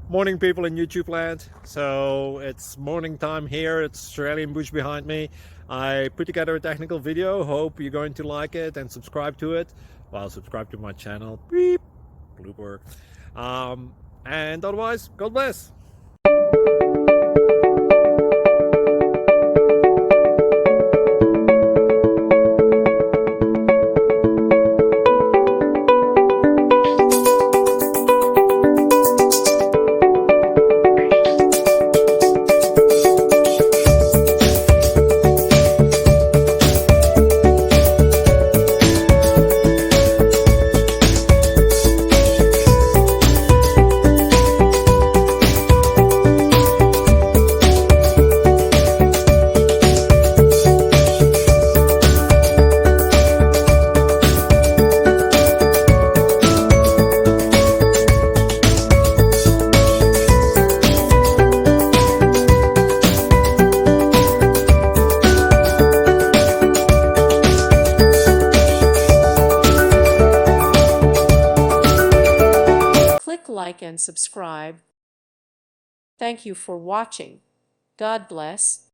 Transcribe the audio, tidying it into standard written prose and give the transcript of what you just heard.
Morning, people in YouTube land. So it's morning time here. It's Australian bush behind me. I put together a technical video. Hope you're going to like it and subscribe to it. Well, subscribe to my channel. Beep, blooper. And otherwise, God bless. Click like and subscribe. Thank you for watching. God bless.